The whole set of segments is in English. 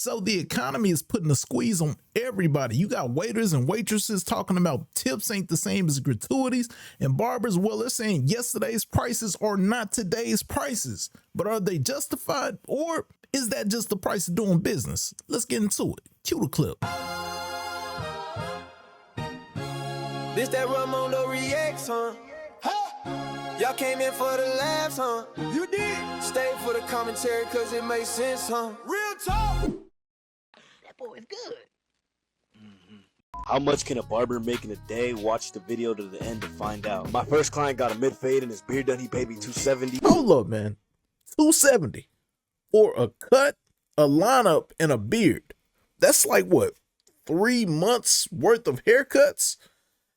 So the economy is putting a squeeze on everybody. You got waiters and waitresses talking about tips ain't the same as gratuities, and barbers, well, they're saying yesterday's prices are not today's prices. But are they justified, or is that just the price of doing business? Let's get into it. Cue the clip. This that Raymundo Reacts, huh? Y'all came in for the laughs, huh? You did. Stay for the commentary cause it makes sense, huh? Real talk. That boy is good. How much can a barber make in a day? Watch the video to the end to find out. My first client got a mid fade and his beard done. He paid me $270. Hold up, man. $270 for a cut, a lineup, and a beard. That's like what, 3 months worth of haircuts?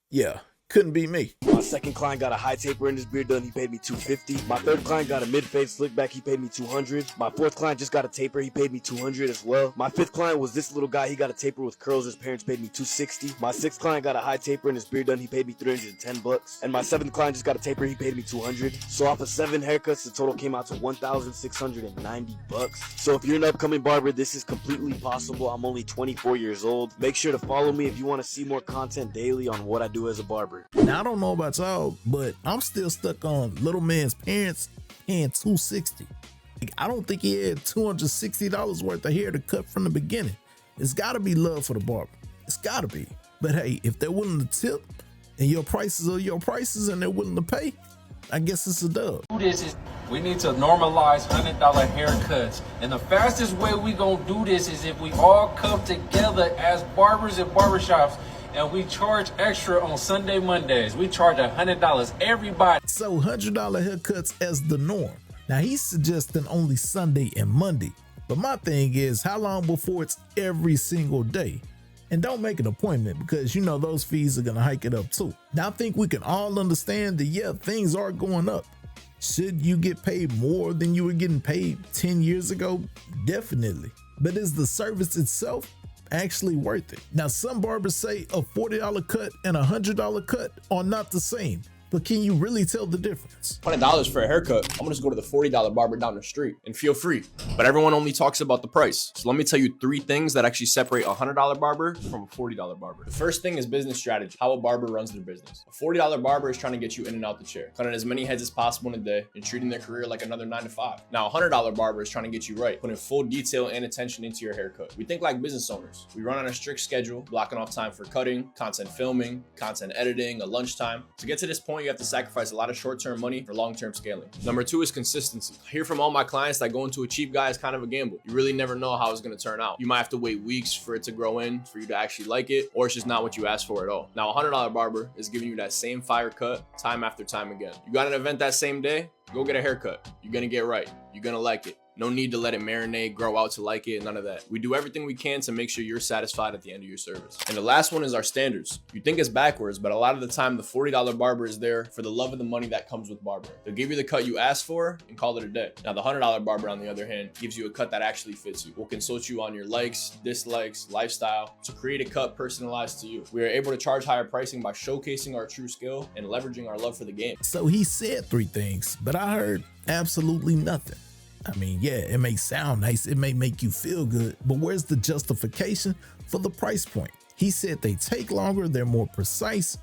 Yeah, couldn't be me. My second client got a high taper in his beard done. He paid me $250. My third client got a mid fade slick back. He paid me $200. My fourth client just got a taper. He paid me $200 as well. My fifth client was this little guy. He got a taper with curls. His parents paid me $260. My sixth client got a high taper in his beard done. He paid me $310. And my seventh client just got a taper. He paid me $200. So off of 7 haircuts, the total came out to $1,690. So if you're an upcoming barber, this is completely possible. I'm only 24 years old. Make sure to follow me if you want to see more content daily on what I do as a barber. Now, I don't know about y'all, but I'm still stuck on little man's parents paying $260. I don't think he had $260 worth of hair to cut from the beginning. It's got to be love for the barber. It's got to be. But hey, if they're willing to tip and your prices are your prices and they're willing to pay, I guess it's a dub. We need to normalize $100 haircuts. And the fastest way we gonna do this is if we all come together as barbers and barbershops and we charge extra on Sunday, Mondays. We charge $100, everybody. So $100 haircuts as the norm. Now he's suggesting only Sunday and Monday. But my thing is, how long before it's every single day? And don't make an appointment because you know those fees are gonna hike it up too. Now I think we can all understand that yeah, things are going up. Should you get paid more than you were getting paid 10 years ago? Definitely. But is the service itself actually worth it? Now some barbers say a $40 cut and a $100 cut are not the same, but can you really tell the difference? $100 for a haircut, I'm gonna just go to the $40 barber down the street and feel free. But everyone only talks about the price. So let me tell you 3 things that actually separate a $100 barber from a $40 barber. The first thing is business strategy, how a barber runs their business. A $40 barber is trying to get you in and out the chair, cutting as many heads as possible in a day and treating their career like another 9 to 5. Now a $100 barber is trying to get you right, putting full detail and attention into your haircut. We think like business owners. We run on a strict schedule, blocking off time for cutting, content filming, content editing, a lunchtime. To get to this point, you have to sacrifice a lot of short-term money for long-term scaling. Number 2 is consistency. I hear from all my clients that going to a cheap guy is kind of a gamble. You really never know how it's going to turn out. You might have to wait weeks for it to grow in, for you to actually like it, or it's just not what you asked for at all. Now, a $100 barber is giving you that same fire cut time after time again. You got an event that same day, go get a haircut. You're going to get right. You're going to like it. No need to let it marinate, grow out to like it, none of that. We do everything we can to make sure you're satisfied at the end of your service. And the last one is our standards. You think it's backwards, but a lot of the time the $40 barber is there for the love of the money that comes with barbering. They'll give you the cut you asked for and call it a day. Now the $100 barber, on the other hand, gives you a cut that actually fits you. We'll consult you on your likes, dislikes, lifestyle to create a cut personalized to you. We are able to charge higher pricing by showcasing our true skill and leveraging our love for the game. So he said 3 things, but I heard absolutely nothing. I mean, yeah, it may sound nice, it may make you feel good, but where's the justification for the price point? He said they take longer, they're more precise.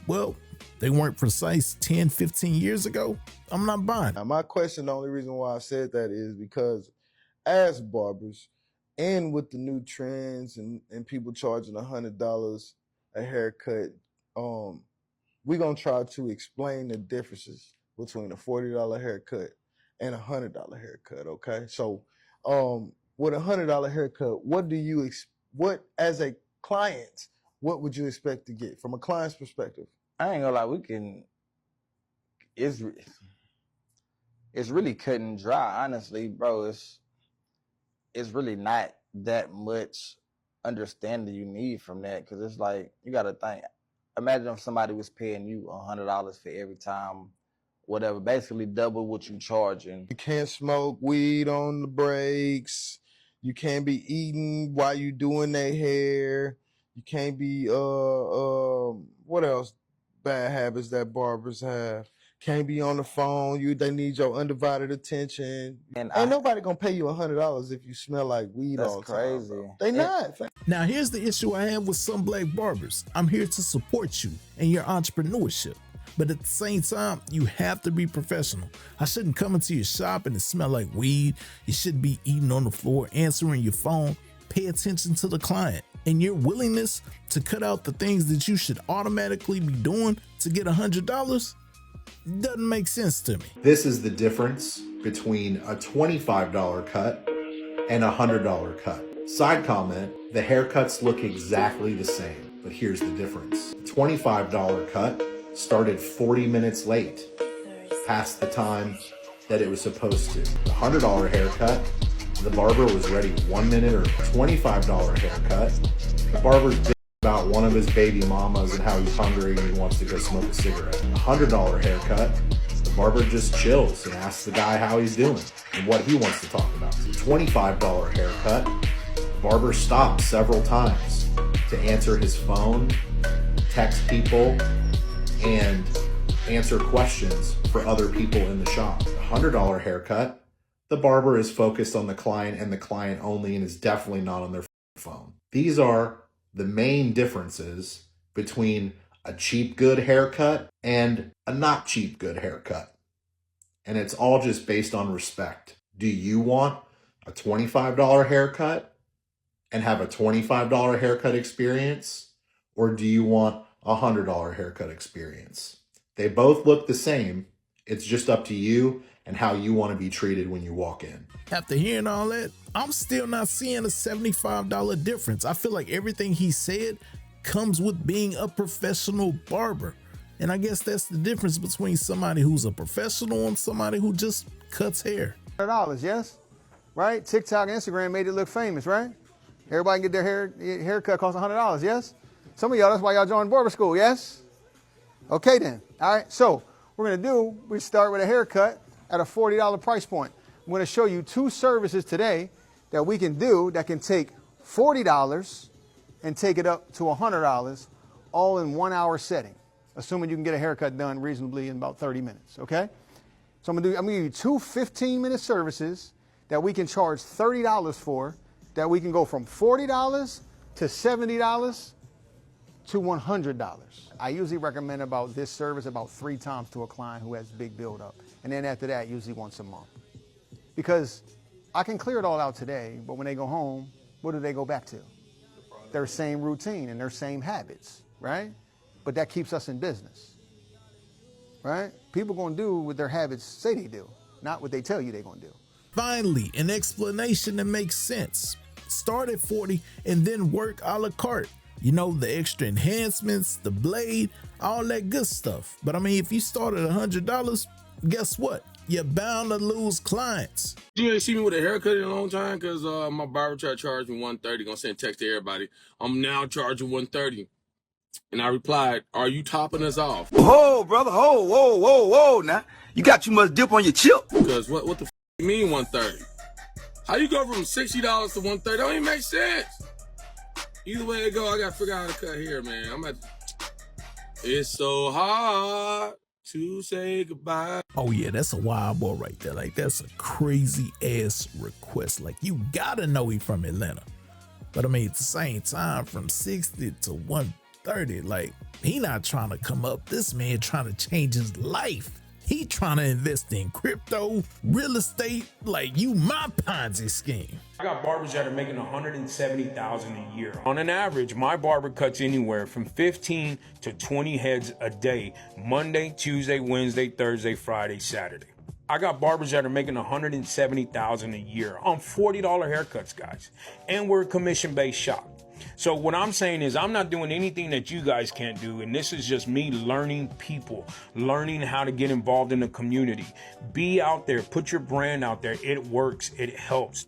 Well, they weren't precise 10, 15 years ago. I'm not buying. Now, my question, the only reason why I said that is because as barbers, and with the new trends and people charging $100 a haircut, we're gonna try to explain the differences between a $40 haircut and a $100 haircut, okay? So with a $100 haircut, what as a client, what would you expect to get from a client's perspective? I ain't gonna lie, it's really cut and dry, honestly, bro. It's really not that much understanding you need from that, because it's like, you gotta think, imagine if somebody was paying you $100 for every time, whatever, basically double what you charging. You can't smoke weed on the breaks. You can't be eating while you doing their hair. You can't be what else bad habits that barbers have? can't be on the phone. They need your undivided attention. And Ain't nobody gonna pay you $100 if you smell like weed That's all the crazy. time. They not. Now, here's the issue I have with some black barbers. I'm here to support you and your entrepreneurship. But at the same time, you have to be professional. I shouldn't come into your shop and it smell like weed. You shouldn't be eating on the floor, answering your phone. Pay attention to the client and your willingness to cut out the things that you should automatically be doing to get $100 doesn't make sense to me. This is the difference between a $25 cut and a $100 cut. Side comment, the haircuts look exactly the same, but here's the difference. The $25 cut started 40 minutes late, past the time that it was supposed to. The $100 haircut, the barber was ready 1 minute early. $25 haircut, the barber's bitching about one of his baby mamas and how he's hungry and he wants to go smoke a cigarette. A $100 haircut, the barber just chills and asks the guy how he's doing and what he wants to talk about. The $25 haircut, the barber stops several times to answer his phone, text people, and answer questions for other people in the shop. The $100 haircut, the barber is focused on the client and the client only and is definitely not on their phone. These are the main differences between a cheap good haircut and a not cheap good haircut. And it's all just based on respect. Do you want a $25 haircut and have a $25 haircut experience? Or do you want a $100 haircut experience? They both look the same. It's just up to you and how you want to be treated when you walk in. After hearing all that, I'm still not seeing a $75 difference. I feel like everything he said comes with being a professional barber. And I guess that's the difference between somebody who's a professional and somebody who just cuts hair. $100, yes? Right? TikTok and Instagram made it look famous, right? Everybody can get their haircut costs $100, yes? Some of y'all, that's why y'all joined barber school, yes? Okay then, all right? So we start with a haircut at a $40 price point. I'm gonna show you two services today that we can do that can take $40 and take it up to $100, all in 1 hour setting, assuming you can get a haircut done reasonably in about 30 minutes, okay? So I'm gonna give you two 15-minute services that we can charge $30 for, that we can go from $40 to $70 to $100. I usually recommend about this service about 3 times to a client who has big buildup. And then after that, usually once a month. Because I can clear it all out today, but when they go home, what do they go back to? Their same routine and their same habits, right? But that keeps us in business, right? People gonna do what their habits say they do, not what they tell you they're gonna do. Finally, an explanation that makes sense. Start at 40 and then work a la carte. You know, the extra enhancements, the blade, all that good stuff. But I mean, if you start at $100, guess what? You're bound to lose clients. You ain't see me with a haircut in a long time because my barber tried to charge me $130. Gonna send text to everybody. I'm now charging $130. And I replied, "Are you topping us off?" Whoa, brother, whoa, now. You got too much dip on your chip. Because what the you mean $130? How you go from $60 to $130? That don't even make sense. Either way it go, I gotta figure out how to cut hair, man. It's so hard to say goodbye. Oh yeah, that's a wild boy right there. Like, that's a crazy ass request. Like, you gotta know he from Atlanta. But I mean, at the same time, from 60 to 130, like, he not trying to come up. This man trying to change his life. He trying to invest in crypto, real estate, like you my Ponzi scheme. I got barbers that are making $170,000 a year. On an average, my barber cuts anywhere from 15 to 20 heads a day, Monday, Tuesday, Wednesday, Thursday, Friday, Saturday. I got barbers that are making $170,000 a year on $40 haircuts, guys. And we're a commission-based shop. So what I'm saying is I'm not doing anything that you guys can't do, and this is just me learning people, learning how to get involved in the community. Be out there, put your brand out there. It works, it helps.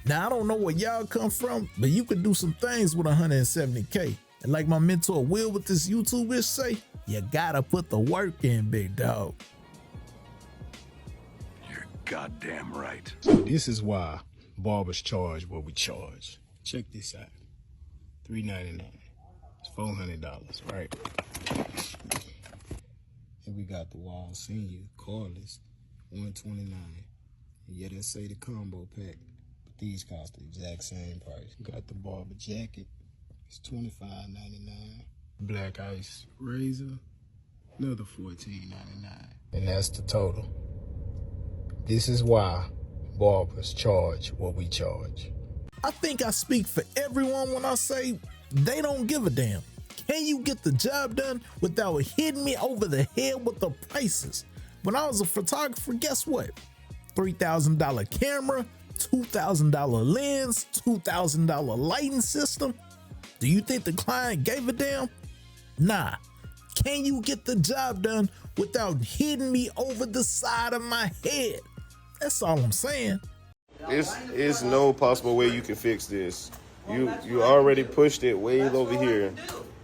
Now, I don't know where y'all come from, but you could do some things with 170K. And like my mentor Will with this YouTube bitch say, you gotta put the work in, big dog. You're goddamn right. So this is why barbers charge what we charge. Check this out. $399. It's $400, right? And we got the Wall Senior, Carless, $129. And yeah, they say the combo pack, but these cost the exact same price. We got the Barber jacket, it's $25.99. Black Ice razor, another $14.99. And that's the total. This is why barbers charge what we charge. I think I speak for everyone when I say they don't give a damn. Can you get the job done without hitting me over the head with the prices? When I was a photographer, guess what? $3,000 camera, $2,000 lens, $2,000 lighting system. Do you think the client gave a damn? Nah. Can you get the job done without hitting me over the side of my head? That's all I'm saying. It's no possible way you can fix this. You already pushed it way over here.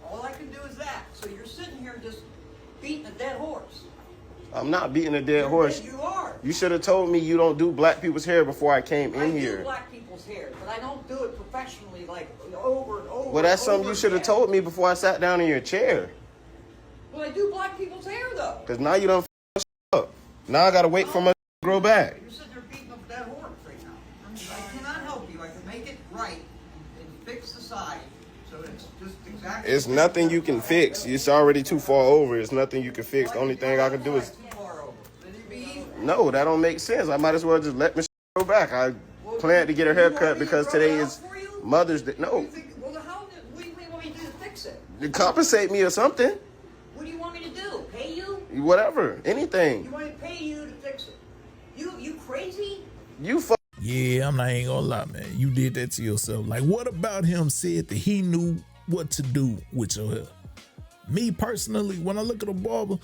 All I can do is that. So you're sitting here just beating a dead horse. I'm not beating a dead horse. You are. You should have told me you don't do black people's hair before I came in I here. do black people's hair, but I don't do it professionally like over and over. Well, that's and over something you should have again. told me before I sat down in your chair. Well, I do black people's hair though. Because now you don't up. Now I got to wait for my to grow back. You're sitting there beating up a dead horse right now. I cannot help you. I can make it right and fix the side so it's just exactly. It's nothing you can fix. It's already too far over. It's nothing you can fix. The only thing I can do is... No, that don't make sense. I might as well just let Miss go back. I planned to get her hair cut because today is Mother's Day. No. Well, what do you want me to do to fix it? You compensate me or something. What do you want me to do? Pay you? Whatever. Anything. You want me to pay you to fix it? You crazy? You fuck. Yeah, I'm not ain't gonna lie, man. You did that to yourself. Like, what about him said that he knew what to do with your hair? Me personally, when I look at a barber,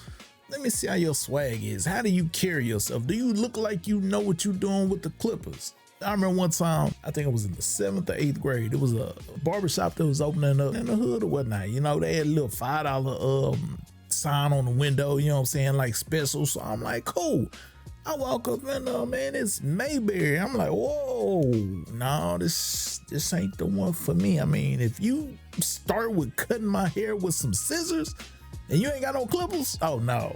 let me see how your swag is. How do you carry yourself? Do you look like you know what you're doing with the clippers? I remember one time, I think I was in the 7th or 8th grade. It was a barbershop that was opening up in the hood or whatnot. You know, they had a little $5 sign on the window, you know what I'm saying, like special. So I'm like, cool. I walk up and man, it's Mayberry. I'm like, whoa, no, this ain't the one for me. I mean, if you start with cutting my hair with some scissors and you ain't got no clippers, oh no,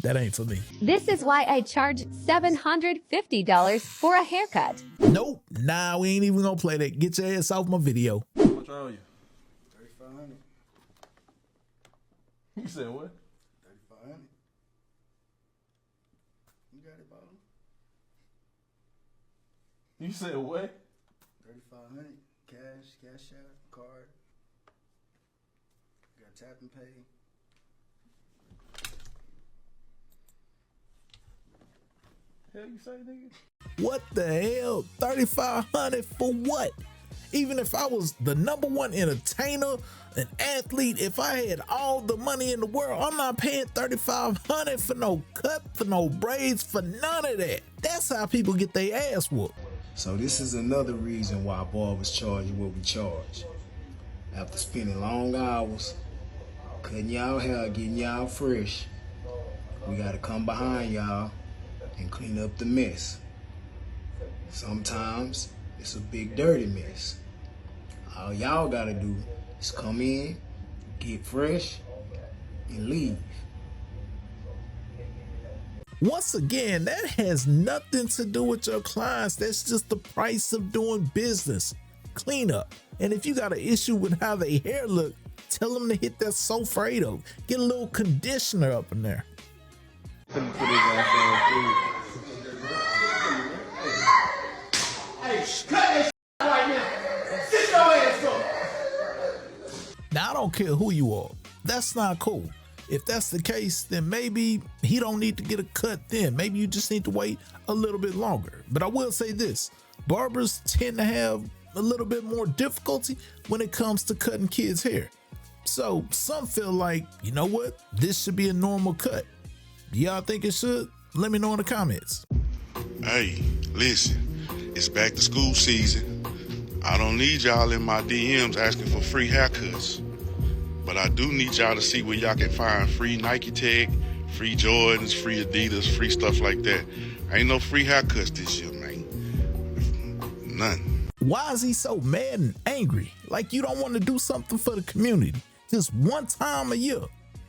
that ain't for me. This is why I charge $750 for a haircut. Nope, nah, we ain't even gonna play that. Get your ass off my video. How much are you? 3,500. You said what? 3,500. You got it, Bob. You said what? 3,500. Cash out, card. You got tap and pay. Hell you say, nigga? What the hell? 3,500 for what? Even if I was the #1 entertainer, an athlete, if I had all the money in the world, I'm not paying 3,500 for no cut, for no braids, for none of that. That's how people get their ass whooped. So this is another reason why barbers charge what we charge. After spending long hours, cutting y'all hair, getting y'all fresh, we gotta come behind y'all and clean up the mess. Sometimes it's a big dirty mess. All y'all gotta do is come in, get fresh, and leave. Once again, that has nothing to do with your clients. That's just the price of doing business. Clean up. And if you got an issue with how their hair look, tell them to hit that Sofredo. Get a little conditioner up in there. Now, I don't care who you are. That's not cool. If that's the case, then maybe he don't need to get a cut then. Maybe you just need to wait a little bit longer. But I will say this, barbers tend to have a little bit more difficulty when it comes to cutting kids' hair. So some feel like, you know what, this should be a normal cut. Do y'all think it should? Let me know in the comments. Hey, listen, it's back to school season. I don't need y'all in my DMs asking for free haircuts. But I do need y'all to see where y'all can find free Nike Tech, free Jordans, free Adidas, free stuff like that. Ain't no free haircuts this year, man. None. Why is he so mad and angry? Like you don't want to do something for the community. Just one time a year.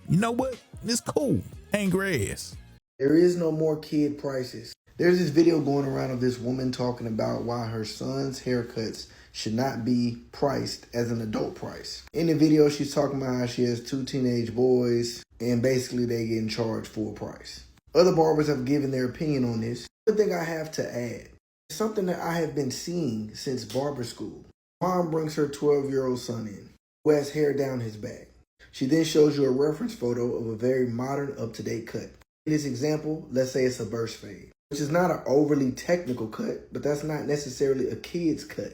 You know what? It's cool. angry ass. There is no more kid prices. There's this video going around of this woman talking about why her son's haircuts should not be priced as an adult price. In the video, she's talking about how she has 2 teenage boys and basically they getting charged full price. Other barbers have given their opinion on this. One thing I have to add, something that I have been seeing since barber school. Mom brings her 12-year-old son in, who has hair down his back. She then shows you a reference photo of a very modern, up-to-date cut. In this example, let's say it's a burst fade, which is not an overly technical cut, but that's not necessarily a kid's cut.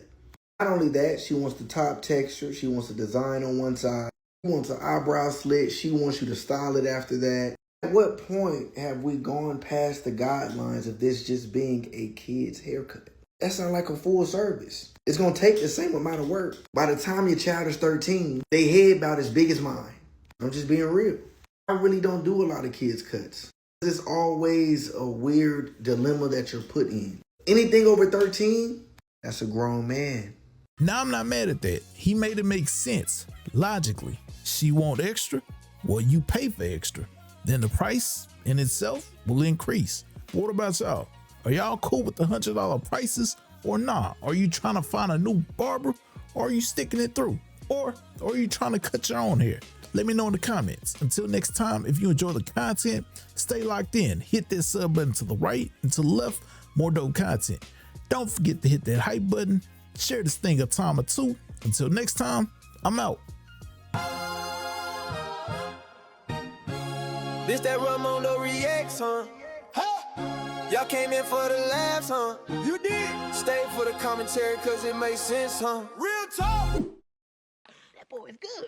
Not only that, she wants the top texture, she wants a design on one side, she wants an eyebrow slit, she wants you to style it after that. At what point have we gone past the guidelines of this just being a kid's haircut? That sounds like a full service. It's going to take the same amount of work. By the time your child is 13, they head about as big as mine. I'm just being real. I really don't do a lot of kids' cuts. It's always a weird dilemma that you're put in. Anything over 13, that's a grown man. Now, I'm not mad at that. He made it make sense logically. She want extra? Well, you pay for extra. Then the price in itself will increase. What about y'all? Are y'all cool with the $100 prices or nah? Are you trying to find a new barber or are you sticking it through? Or are you trying to cut your own hair? Let me know in the comments. Until next time, if you enjoy the content, stay locked in. Hit that sub button to the right and to the left, more dope content. Don't forget to hit that hype button. Share this thing a time or two. Until next time, I'm out. This that Raymundo Reacts, huh? Y'all came in for the laughs, huh? You did. Stay for the commentary cause it makes sense, huh? Real talk. That boy is good.